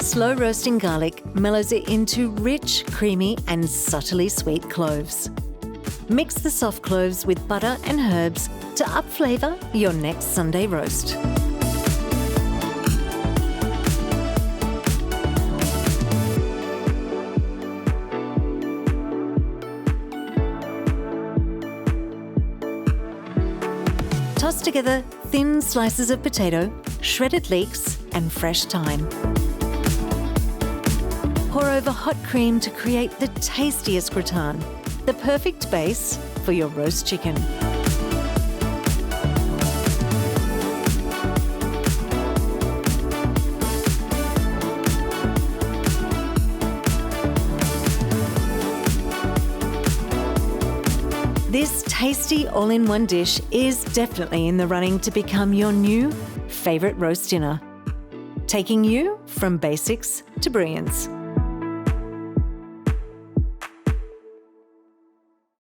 Slow roasting garlic mellows it into rich, creamy and subtly sweet cloves. Mix the soft cloves with butter and herbs to up-flavour your next Sunday roast. Toss together thin slices of potato, shredded leeks and fresh thyme. Pour over hot cream to create the tastiest gratin, the perfect base for your roast chicken. This tasty all-in-one dish is definitely in the running to become your new favourite roast dinner, taking you from basics to brilliance.